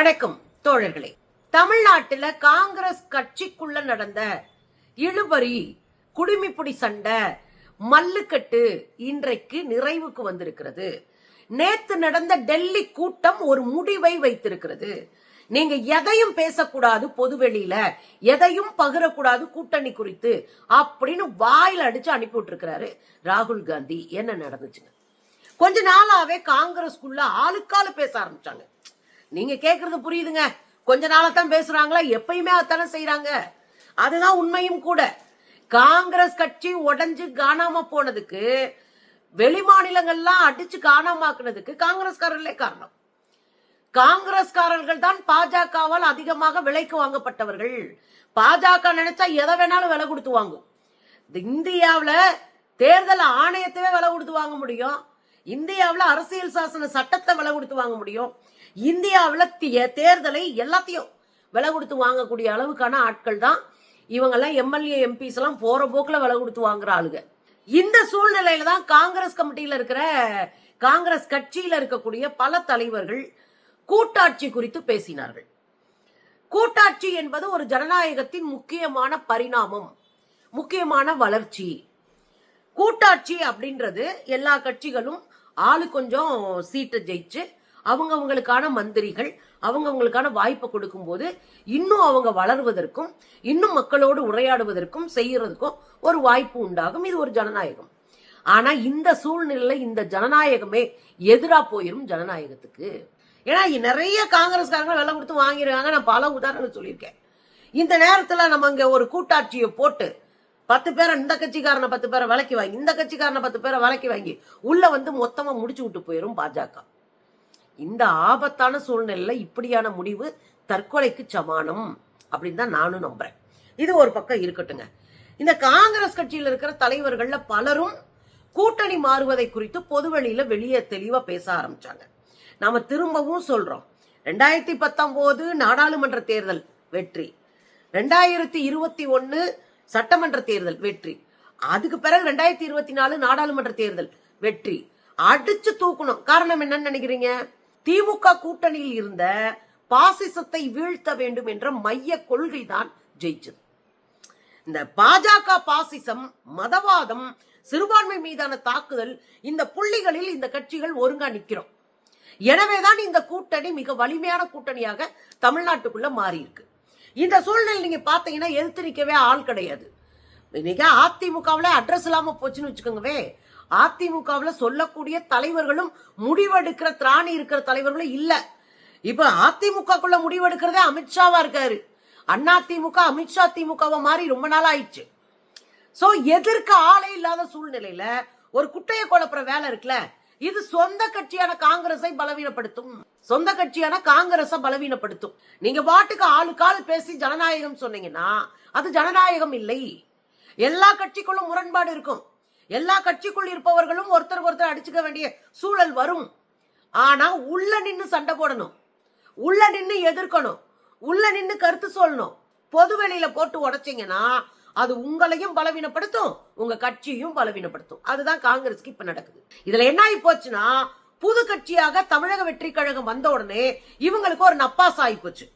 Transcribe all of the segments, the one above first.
வணக்கம் தோழர்களே. தமிழ்நாட்டுல காங்கிரஸ் கட்சிக்குள்ள நடந்த இழுபறி, குடிமிப்புடி சண்டை, மல்லுக்கட்டு இன்றைக்கு நிறைவுக்கு வந்திருக்கிறது. நேத்து நடந்த டெல்லி கூட்டம் ஒரு முடிவை வைத்திருக்கிறது. நீங்க எதையும் பேசக்கூடாது, பொதுவெளியில எதையும் பகிரக்கூடாது கூட்டணி குறித்து அப்படின்னு வாயில அடிச்சு அனுப்பி விட்டுருக்கிறாரு ராகுல் காந்தி. என்ன நடந்துச்சுங்க? கொஞ்ச நாளாவே காங்கிரஸ்குள்ள ஆளுக்காலு பேச ஆரம்பிச்சாங்க. நீங்க கேக்குறது புரியுதுங்க. கொஞ்ச நாளத்தான் பேசுறாங்களா? எப்பயுமே அதானே செய்யறாங்க. அதுதான் உண்மையும் கூட. காங்கிரஸ் கட்சி உடைஞ்சு காணாம போனதுக்கு, வெளி மாநிலங்கள்லாம் அடிச்சு காணாமாக்குனதுக்கு காங்கிரஸ்காரர்களே காரணம். காங்கிரஸ்காரர்கள் தான் பாஜகவால் அதிகமாக விலைக்கு வாங்கப்பட்டவர்கள். பாஜக நினைச்சா எதை வேணாலும் விலை கொடுத்து வாங்கும். இந்தியாவில தேர்தல் ஆணையத்தையே விலை கொடுத்து வாங்க முடியும். இந்தியாவில் அரசியல் சாசன சட்டத்தை விலை கொடுத்து வாங்க முடியும். இந்தியாவில் தேர்தலை எல்லாத்தையும் விலை கொடுத்து வாங்கக்கூடிய அளவுக்கான ஆட்கள் தான் இவங்கெல்லாம். எம்எல்ஏ எம்பிஸ் எல்லாம் போற போக்குல விலை கொடுத்து வாங்குற ஆளுங்க. இந்த சூழ்நிலையில தான் காங்கிரஸ் கமிட்டியில இருக்கிற, காங்கிரஸ் கட்சியில இருக்கக்கூடிய பல தலைவர்கள் கூட்டாட்சி குறித்து பேசினார்கள். கூட்டாட்சி என்பது ஒரு ஜனநாயகத்தின் முக்கியமான பரிணாமம், முக்கியமான வளர்ச்சி. கூட்டாட்சி அப்படின்றது எல்லா கட்சிகளும் ஆளு கொஞ்சம் சீட்டை ஜெயிச்சு அவங்களுக்கான மந்திரிகள் அவங்களுக்கான வாய்ப்பை கொடுக்கும் போது இன்னும் அவங்க வளர்வதற்கும் இன்னும் மக்களோடு உரையாடுவதற்கும் செய்யறதுக்கும் ஒரு வாய்ப்பு உண்டாகும். இது ஒரு ஜனநாயகம். ஆனா இந்த சூழ்நிலையில இந்த ஜனநாயகமே எதிரா போயிரும் ஜனநாயகத்துக்கு. ஏன்னா நிறைய காங்கிரஸ்காரங்க வெள்ளை கொடுத்து வாங்கிருக்காங்க. நான் பல உதாரணங்கள் சொல்லியிருக்கேன். இந்த நேரத்துல நம்ம இங்க ஒரு கூட்டாட்சியை போட்டு 10 பேரை, இந்த கட்சிக்காரனை 10 பேரை விலைக்கு வாங்கி, இந்த கட்சிக்காரனை 10 பேரை விலைக்கு வாங்கி உள்ள வந்து மொத்தமா முடிச்சு விட்டு போயிரும் பாஜக. இந்த ஆபத்தான சூழ்நிலையில இப்படியான முடிவு தற்கொலைக்கு சமானம் அப்படின்னு தான் நானும் நம்புறேன். இது ஒரு பக்கம் இருக்கட்டுங்க. இந்த காங்கிரஸ் கட்சியில் இருக்கிற தலைவர்கள்ல பலரும் கூட்டணி மாறுவதை குறித்து பொதுவெளியில வெளியே தெளிவா பேச ஆரம்பிச்சாங்க. நாம திரும்பவும் சொல்றோம், 2019 நாடாளுமன்ற தேர்தல் வெற்றி, 2021 சட்டமன்ற தேர்தல் வெற்றி, அதுக்கு பிறகு 2024 நாடாளுமன்ற தேர்தல் வெற்றி அடிச்சு தூக்கணும். காரணம் என்னன்னு நினைக்கிறீங்க? திமுக கூட்டணியில் இருந்த பாசிசத்தை வீழ்த்த வேண்டும் என்ற மைய கொள்கை தான் ஜெயிச்சது. இந்த பாஜக பாசிசம், மதவாதம், சிறுபான்மை மீதான தாக்குதல், இந்த புள்ளிகளில் இந்த கட்சிகள் ஒருங்கா நிக்கிறோம். எனவேதான் இந்த கூட்டணி மிக வலிமையான கூட்டணியாக தமிழ்நாட்டுக்குள்ள மாறி இருக்கு. இந்த சூழ்நிலை நீங்க பாத்தீங்கன்னா எதிர்த்து நிக்கவே ஆள் கிடையாது. இன்னைக்கு அதிமுகவுல அட்ரஸ் இல்லாம போச்சுன்னு வச்சுக்கோங்கவே. அதிமுகவுல சொல்லக்கூடிய தலைவர்களும் முடிவெடுக்கிற திராணி இருக்கிற தலைவர்களும் இல்ல. இப்ப அதிமுகக்குள்ள முடிவெடுக்கிறதே அமித்ஷாவா இருக்காரு. அதிமுக அமித்ஷா திமுகவா மாறி ரொம்ப நாள் ஆயிடுச்சு. சோ எதிர்க்க ஆளே இல்லாத சூழ்நிலையில ஒரு குட்டையை குழப்புற வேலை இருக்குல்ல, இது சொந்த கட்சியான காங்கிரஸை பலவீனப்படுத்தும். சொந்த கட்சியான காங்கிரஸை பலவீனப்படுத்தும். நீங்க பாட்டுக்கு ஆளுக்காலு பேசி ஜனநாயகம் சொன்னீங்கன்னா அது ஜனநாயகம் இல்லை. எல்லா கட்சிக்குள்ளும் முரண்பாடு இருக்கும். எல்லா கட்சிக்குள் இருப்பவர்களும் ஒருத்தருக்கு ஒருத்தர் அடிச்சுக்க வேண்டிய சூழல் வரும். ஆனா உள்ள நின்னு சண்டை போடணும், உள்ள நின்னு எதிர்க்கணும், உள்ள நின்னு கருத்து சொல்லணும். பொதுவெளியில போட்டு உடைச்சிங்கன்னா அது உங்களையும் பலவீனப்படுத்தும், உங்க கட்சியும் பலவீனப்படுத்தும். அதுதான் காங்கிரஸ்க்கு இப்ப நடக்குது. இதுல என்ன ஆகி போச்சுன்னா, புது கட்சியாக தமிழக வெற்றி கழகம் வந்த உடனே இவங்களுக்கு ஒரு நப்பாசு ஆகி போச்சு.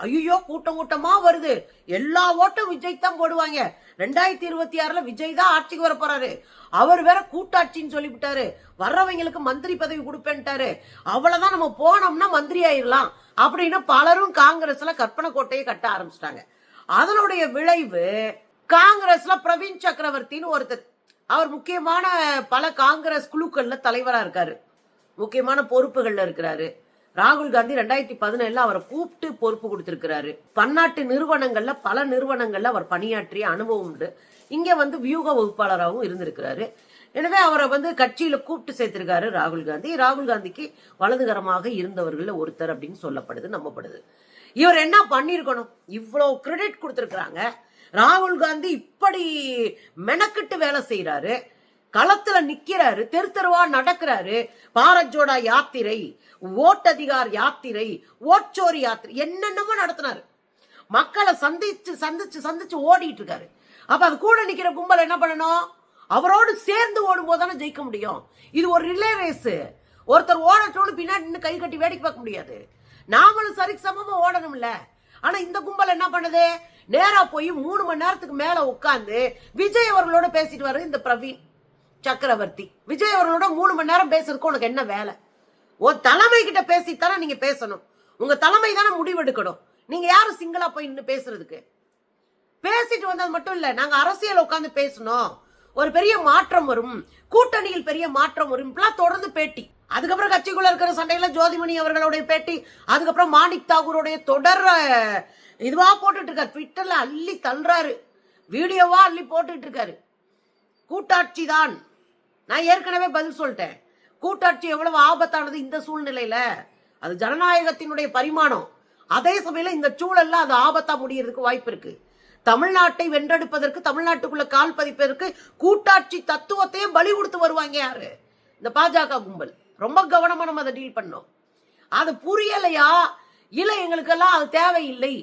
ஐயோ கூட்டம் கூட்டமா வருது, எல்லா ஓட்டும் விஜய் தான் போடுவாங்க. 2026 விஜய் தான் ஆட்சிக்கு வர போறாரு. அவர் வேற கூட்டாட்சின்னு சொல்லிவிட்டாரு. வர்றவங்களுக்கு மந்திரி பதவி கொடுப்பேன்ட்டாரு. அவ்வளவுதான், நம்ம போனோம்னா மந்திரி ஆயிடலாம் அப்படின்னு பலரும் காங்கிரஸ்ல கற்பனை கோட்டையை கட்ட ஆரம்பிச்சிட்டாங்க. அதனுடைய விளைவு காங்கிரஸ்ல பிரவீன் சக்கரவர்த்தின்னு ஒருத்தர், அவர் முக்கியமான பல காங்கிரஸ் குழுக்கள்ல தலைவரா இருக்காரு, முக்கியமான பொறுப்புகள்ல இருக்கிறாரு. ராகுல் காந்தி 2017 அவரை கூப்பிட்டு பொறுப்பு கொடுத்திருக்கிறாரு. பன்னாட்டு நிறுவனங்கள்ல பல நிறுவனங்கள்ல அவர் பணியாற்றிய அனுபவம் உண்டு. இங்க வந்து வியூக வகுப்பாளராகவும் இருந்திருக்கிறாரு. எனவே அவரை வந்து கட்சியில கூப்பிட்டு சேர்த்திருக்காரு ராகுல் காந்தி. ராகுல் காந்திக்கு வலதுகரமாக இருந்தவர்கள் ஒருத்தர் அப்படின்னு சொல்லப்படுது, நம்பப்படுது. இவர் என்ன பண்ணிருக்கணும்? இவ்வளவு கிரெடிட் கொடுத்திருக்கிறாங்க. ராகுல் காந்தி இப்படி மெனக்கிட்டு வேலை செய்யறாரு, களத்துல நிக்கிறாரு, தெரு தெருவா நடக்கிறாரு. பாரத் ஜோடா யாத்திரை, ஓட்டதிகார் யாத்திரை, ஓட்சோரி யாத்திரை, என்னென்னமோ நடத்தினாரு. மக்களை சந்திச்சு சந்திச்சு சந்திச்சு ஓடிட்டு இருக்காரு. அப்ப அது கூட நிக்கிற கும்பல் என்ன பண்ணணும்? அவரோடு சேர்ந்து ஓடும் போதானே ஜெயிக்க முடியும். இது ஒரு ரிலே ரேஸ். ஒருத்தர் ஓடட்டோடு பின்னாடி நின்று கை கட்டி வேடிக்கை பார்க்க முடியாது. நாமளும் சரிக்கு சமமா ஓடணும்ல. ஆனா இந்த கும்பல் என்ன பண்ணுது, நேரா போய் 3 மணி நேரத்துக்கு மேல உட்கார்ந்து விஜய் அவர்களோட பேசிட்டு வர்றது இந்த பிரவீன் சக்கரவர்த்தி. விஜய் அவர்களோட 3 மணி நேரம் பேசுறதுக்கு உனக்கு என்ன வேலை? ஒரு தலைமை கிட்ட பேசித்தானே நீங்க பேசணும். உங்க தலைமை தானே முடிவெடுக்கணும். நீங்க யாரும் சிங்களா போய் நின்று பேசுறதுக்கு? பேசிட்டு வந்தது மட்டும் இல்ல, நாங்க அரசியல் உட்கார்ந்து பேசணும், ஒரு பெரிய மாற்றம் வரும், கூட்டணியில் பெரிய மாற்றம் வரும், இப்பெல்லாம் தொடர்ந்து பேட்டி. அதுக்கப்புறம் கட்சிக்குள்ள இருக்கிற சண்டையில ஜோதிமணி அவர்களுடைய பேட்டி, அதுக்கப்புறம் மாணிக் தாகூருடைய தொடர் இதுவா போட்டுட்டு இருக்காரு. ட்விட்டர்ல அள்ளி தள்ளுறாரு, வீடியோவா அள்ளி போட்டுட்டு இருக்காரு. கூட்டாட்சி தான். நான் ஏற்கனவே பதில் சொல்லிட்டேன். கூட்டாட்சி எவ்வளவு ஆபத்தானது இந்த சூழ்நிலையில. அது ஜனநாயகத்தினுடைய பரிமாணம். அதே சமயம் இந்த சூழல்ல அது ஆபத்தா முடியறதுக்கு வாய்ப்பு இருக்கு. தமிழ்நாட்டை வென்றெடுப்பதற்கு, தமிழ்நாட்டுக்குள்ள கால் பதிப்பதற்கு கூட்டாட்சி தத்துவத்தையே பலி கொடுத்து வருவாங்க யாரு? இந்த பாஜக கும்பல். ரொம்ப கவனமா நம்ம அதை டீல் பண்ணோம். அது புரியலையா இல்ல எங்களுக்கெல்லாம் அது தேவையில்லை,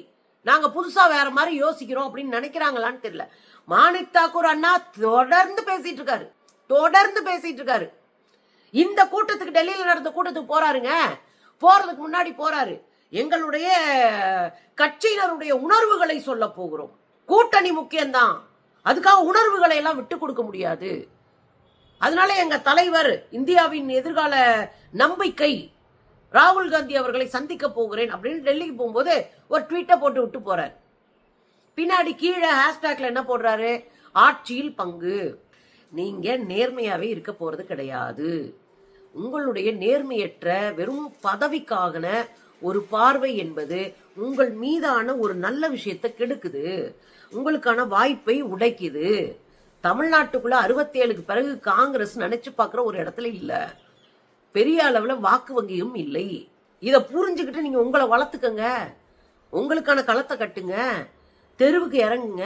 நாங்க புதுசா வேற மாதிரி யோசிக்கிறோம் அப்படின்னு நினைக்கிறாங்களான்னு தெரியல. மாணிக் தாக்கூர் அண்ணா தொடர்ந்து பேசிட்டு இருக்காரு. இந்த கூட்டத்துக்கு, டெல்லியில நடந்த கூட்டத்துக்கு போறாருங்க. போறதுக்கு முன்னாடி போறாரு, எங்களுடைய கட்சியினருடைய உணர்வுகளை சொல்ல போகிறோம். கூட்டணி முக்கியம்தான், அதுக்காக உணர்வுகளை எல்லாம் விட்டு கொடுக்க முடியாது. அதனால எங்க தலைவர், இந்தியாவின் எதிர்கால நம்பிக்கை ராகுல் காந்தி அவர்களை சந்திக்க போகிறேன் அப்படின்னு டெல்லிக்கு போகும்போது ஒரு ட்வீட்டை போட்டு விட்டு போறாரு. பின்னாடி கீழே ஹேஷ்டேக்ல என்ன போடுறாரு, ஆட்சியில் பங்கு. நீங்க நேர்மையாவே இருக்க போறது கிடையாது. உங்களுடைய நேர்மையற்ற வெறும் பதவிக்கான ஒரு பார்வை என்பது உங்கள் மீதான ஒரு நல்ல விஷயத்தை கெடுக்குது, உங்களுக்கான வாய்ப்பை உடைக்குது. தமிழ்நாட்டுக்குள்ள 67க்கு பிறகு காங்கிரஸ் நினைச்சு பார்க்கிற ஒரு இடத்துல இல்ல, பெரிய அளவுல வாக்கு வங்கியும் இல்லை. இத புரிஞ்சுக்கிட்டு நீங்க உங்களை வளர்த்துக்கங்க, உங்களுக்கான களத்தை கட்டுங்க, தெருவுக்கு இறங்குங்க,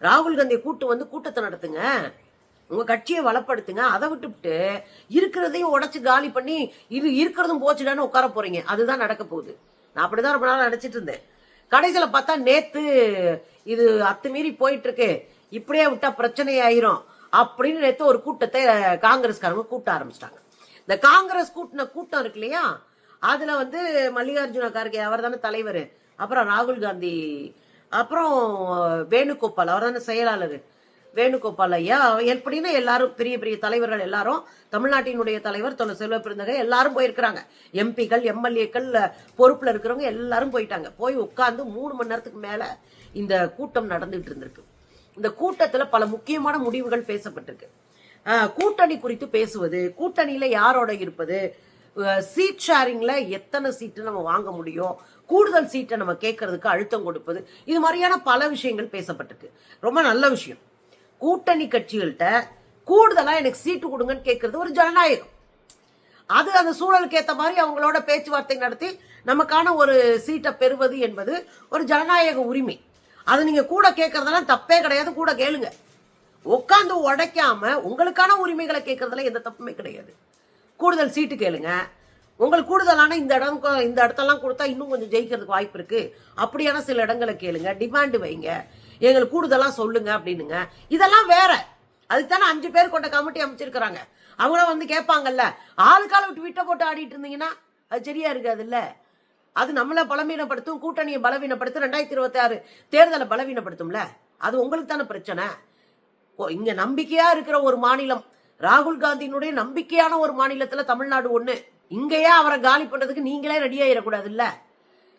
ராகுல் காந்தியை கூட்டு வந்து கூட்டத்தை நடத்துங்க, உங்க கட்சியை வளப்படுத்துங்க. அதை விட்டுவிட்டு இருக்கிறதையும் உடைச்சு காலி பண்ணி இது இருக்கிறதும் போச்சுடான்னு உட்கார போறீங்க. அதுதான் நடக்க போகுது. நான் அப்படிதான் ரொம்ப நாள் நினைச்சிட்டு இருந்தேன். கடைசியில பார்த்தா நேத்து இது அத்துமீறி போயிட்டு இருக்கு, இப்படியே விட்டா பிரச்சனை ஆயிரும் அப்படின்னு நேத்து ஒரு கூட்டத்தை காங்கிரஸ்காரங்க கூட்ட ஆரம்பிச்சிட்டாங்க. இந்த காங்கிரஸ் கூட்டம் இருக்கு இல்லையா, அதுல வந்து மல்லிகார்ஜுன கார்கே அவர் தானே தலைவர், அப்புறம் ராகுல் காந்தி, அப்புறம் வேணுகோபால் அவர் தானே செயலாளர், வேணுகோபால் ஐயா, எப்படின்னா எல்லாரும் பெரிய பெரிய தலைவர்கள் எல்லாரும், தமிழ்நாட்டினுடைய தலைவர் தொலை செல்வ பெருந்தகை எல்லாரும் போயிருக்கிறாங்க. எம்பிக்கள், எம்எல்ஏக்கள், பொறுப்புல இருக்கிறவங்க எல்லாரும் போயிட்டாங்க. போய் உட்கார்ந்து 3 மணி நேரத்துக்கு மேல இந்த கூட்டம் நடந்துட்டு இருந்திருக்கு. இந்த கூட்டத்துல பல முக்கியமான முடிவுகள் பேசப்பட்டிருக்கு. கூட்டணி குறித்து பேசுவது, கூட்டணியில யாரோட இருப்பது, சீட் ஷேரிங்ல எத்தனை சீட்டு நம்ம வாங்க முடியும், கூடுதல் சீட்டை நம்ம கேட்கறதுக்கு அழுத்தம் கொடுப்பது, இது மாதிரியான பல விஷயங்கள் பேசப்பட்டிருக்கு. ரொம்ப நல்ல விஷயம். கூட்டணி கட்சிகள்கிட்ட கூடுதலா எனக்கு சீட்டு கொடுங்கன்னு கேட்கறது ஒரு ஜனநாயகம். அது அந்த சூழலுக்கு ஏற்ற மாதிரி அவங்களோட பேச்சுவார்த்தை நடத்தி நமக்கான ஒரு சீட்டை பெறுவது என்பது ஒரு ஜனநாயக உரிமை. அது நீங்க கூட கேட்கறதெல்லாம் தப்பே கிடையாது, கூட கேளுங்க. உட்காந்து உடைக்காம உங்களுக்கான உரிமைகளை கேட்கறதுல எந்த தப்புமே கிடையாது. கூடுதல் சீட்டு கேளுங்க, உங்களுக்கு கூடுதலான இந்த இடத்தெல்லாம் கொடுத்தா இன்னும் கொஞ்சம் ஜெயிக்கிறதுக்கு வாய்ப்பு இருக்கு, அப்படியான சில இடங்களை கேளுங்க, டிமாண்ட் வைங்க, எங்களுக்கு கூடுதலா சொல்லுங்க அப்படின்னுங்க. இதெல்லாம் வேற. அதுக்குதானே 5 பேர் கொண்ட கமிட்டி அமைச்சிருக்கிறாங்க. அவங்கள வந்து கேட்பாங்கல்ல. ஆளுக்கால விட்டு விட்ட போட்டு ஆடிட்டு இருந்தீங்கன்னா அது சரியா இருக்காது இல்ல. அது நம்மள பலவீனப்படுத்தும், கூட்டணியை பலவீனப்படுத்தும், 2026 தேர்தலை பலவீனப்படுத்தும்ல. அது உங்களுக்கு தானே பிரச்சனை. இங்க நம்பிக்கையா இருக்கிற ஒரு மாநிலம், ராகுல் காந்தியினுடைய நம்பிக்கையான ஒரு மாநிலத்துல தமிழ்நாடு ஒண்ணு. இங்கேயே அவரை காலி பண்றதுக்கு நீங்களே ரெடி ஆயிடக்கூடாது இல்ல.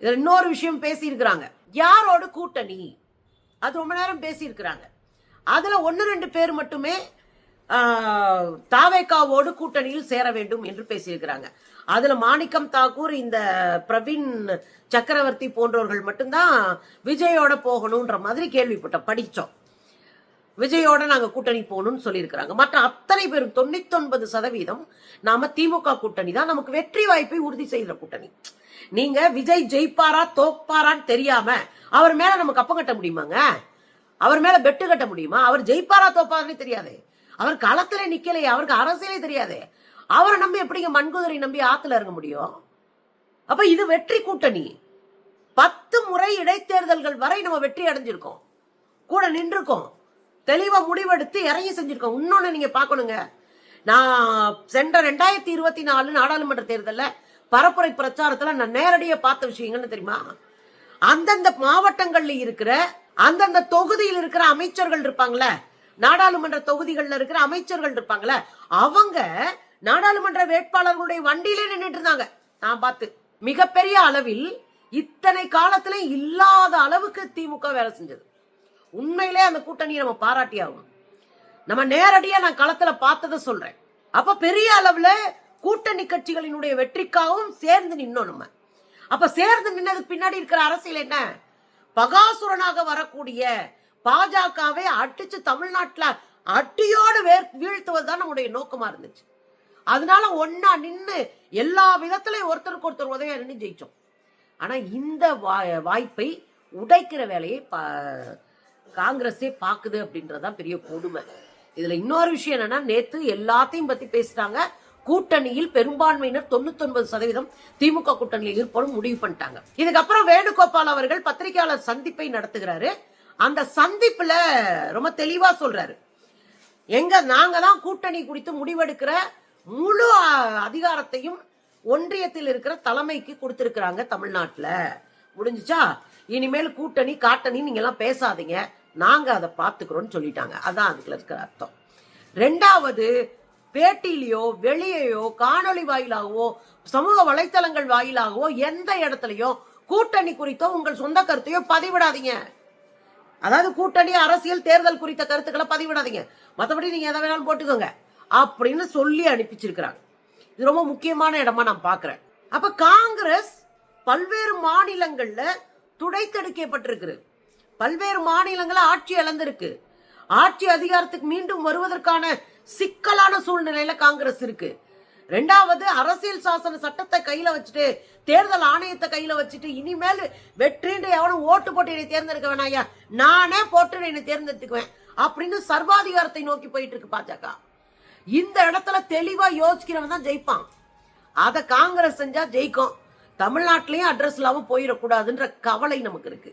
இதுல இன்னொரு விஷயம் பேசி இருக்கிறாங்க, யாரோட கூட்டணி, அது ரொம்ப நேரம் பேசி இருக்கிறாங்க. அதுல 1-2 பேர் மட்டுமே தாவேகாவோடு கூட்டணியில் சேர வேண்டும் என்று பேசியிருக்கிறாங்க. அதுல மாணிக்கம் தாக்கூர், இந்த பிரவீன் சக்கரவர்த்தி போன்றவர்கள் மட்டும்தான் விஜயோட போகணும்ன்ற மாதிரி கேள்விப்பட்டோம், படிச்சோம். விஜயோட நாங்க கூட்டணி போகணும்னு சொல்லியிருக்கிறாங்க. மற்ற அத்தனை பேரும் 99% நாம திமுக கூட்டணி தான், நமக்கு வெற்றி வாய்ப்பை உறுதி செய்கிற கூட்டணி. நீங்க விஜய் ஜெயிப்பாரா தோப்பாரான்னு தெரியாம அவர் மேல நமக்கு அப்பம் கட்ட முடியுமாங்க? அவர் மேல பெட்டு கட்ட முடியுமா? அவர் ஜெயிப்பாரா தோப்பாருன்னு தெரியாது, அவர் களத்துல நிக்கலையே, அவருக்கு அரசியலே தெரியாது. அவரை நம்பி எப்படிங்க மண்குதிரை நம்பி ஆத்துல இறங்க முடியும்? அப்ப இது வெற்றி கூட்டணி. 10 முறை இடைத்தேர்தல்கள் வரை நம்ம வெற்றி அடைஞ்சிருக்கோம், கூட நின்றுக்கோம், தெளிவா முடிவெடுத்து இறங்கி செஞ்சிருக்கோம். இன்னொன்னு நீங்க பாக்கணுங்க, நான் சென்ற 2024 நாடாளுமன்ற தேர்தலில் பரப்புரை பிரச்சாரத்துல நான் நேரடியா பார்த்த விஷயங்கள்னு தெரியுமா? அந்தந்த மாவட்டங்கள்ல இருக்கிற அந்தந்த தொகுதியில் இருக்கிற அமைச்சர்கள் இருப்பாங்கள, நாடாளுமன்ற தொகுதிகளில் இருக்கிற அமைச்சர்கள் இருப்பாங்கள, அவங்க நாடாளுமன்ற வேட்பாளர்களுடைய வண்டியிலே நின்றுட்டு இருந்தாங்க. நான் பார்த்து மிகப்பெரிய அளவில் இத்தனை காலத்துல இல்லாத அளவுக்கு திமுக வேலை செஞ்சது. உண்மையிலே அந்த கூட்டணியை நம்ம பாராட்டி ஆகும். நம்ம நேரடியா நான் களத்துல பார்த்ததை சொல்றேன். அப்ப பெரிய அளவுல கூட்டணி கட்சிகளினுடைய வெற்றிக்காகவும் சேர்ந்து நின்னோம் நம்ம. அப்ப சேர்ந்து நின்னதுக்கு பின்னாடி இருக்கிற அரசியல் என்ன? பகாசுரனாக வரக்கூடிய பாஜகவை அடிச்சு தமிழ்நாட்டுல அட்டியோடு வீழ்த்துவதுதான் நம்முடைய நோக்கமா இருந்துச்சு. அதனால ஒன்னா நின்று எல்லா விதத்திலையும் ஒருத்தருக்கு ஒருத்தர் உதவியா நின்று ஜெயிச்சோம். ஆனா இந்த வாய்ப்பை உடைக்கிற வேலையை காங்கிரஸே பாக்குது அப்படின்றதான் பெரிய கொடுமை. இதுல இன்னொரு விஷயம் என்னன்னா, நேத்து எல்லாத்தையும் பத்தி பேசிட்டாங்க. கூட்டணியில் பெரும்பான்மையினர் 99% திமுக கூட்டணியில் இருப்போம் முடிவு பண்ணிட்டாங்க. இதுக்கப்புறம் வேணுகோபால் அவர்கள் பத்திரிகையாளர் சந்திப்பை நடத்துகிறாரு. அந்த சந்திப்புல ரொம்ப தெளிவா சொல்றாரு, நாங்க தான் கூட்டணி குறித்து முடிவெடுக்கிற முழு அதிகாரத்தையும் ஒன்றியத்தில் இருக்கிற தலைமைக்கு கொடுத்திருக்கிறாங்க தமிழ்நாட்டுல. முடிஞ்சுச்சா? இனிமேல் கூட்டணி காட்டணி நீங்க எல்லாம் பேசாதீங்க, நாங்க அதை பாத்துக்கிறோம்னு சொல்லிட்டாங்க. அதான் அதுக்குள்ள இருக்கிற அர்த்தம். ரெண்டாவது, பேட்டியிலையோ வெளியேயோ காணொலி வாயிலாகவோ சமூக வலைத்தளங்கள் வாயிலாகவோ எந்த இடத்துலயோ கூட்டணி குறித்தோ உங்கள் சொந்த கருத்தையோ பதிவிடாதீங்க. அதாவது கூட்டணி அரசியல் தேர்தல் குறித்த கருத்துக்களை பதிவிடாதீங்க, மற்றபடி நீங்க எதை வேணாலும் போட்டுக்கோங்க அப்படின்னு சொல்லி அனுப்பிச்சிருக்கிறாங்க. இது ரொம்ப முக்கியமான இடமா நான் பாக்குறேன். அப்ப காங்கிரஸ் பல்வேறு மாநிலங்கள்ல துடைத்தெடுக்கப்பட்டிருக்கு. பல்வேறு மாநிலங்கள ஆட்சி இழந்திருக்கு. ஆட்சி அதிகாரத்துக்கு மீண்டும் வருவதற்கான சிக்கலான சூழ்நிலையில காங்கிரஸ் இருக்கு. ரெண்டாவது, அரசியல் சாசன சட்டத்தை கையில வச்சுட்டு தேர்தல் ஆணையத்தை கையில வச்சுட்டு இனிமேல் வெற்றின்னு எவனும் ஓட்டு போட்டு என்னை தேர்ந்தெடுக்க வேணாயா, நானே போட்டு என்னை தேர்ந்தெடுத்துக்குவேன் அப்படின்னு சர்வாதிகாரத்தை நோக்கி போயிட்டு இருக்கு பாஜக. இந்த இடத்துல தெளிவா யோசிக்கிறவன் தான் ஜெயிப்பான். அத காங்கிரஸ் செஞ்சா ஜெயிக்கும். தமிழ்நாட்டிலையும் அட்ரஸ் இல்லாம போயிடக்கூடாதுன்ற கவலை நமக்கு இருக்கு.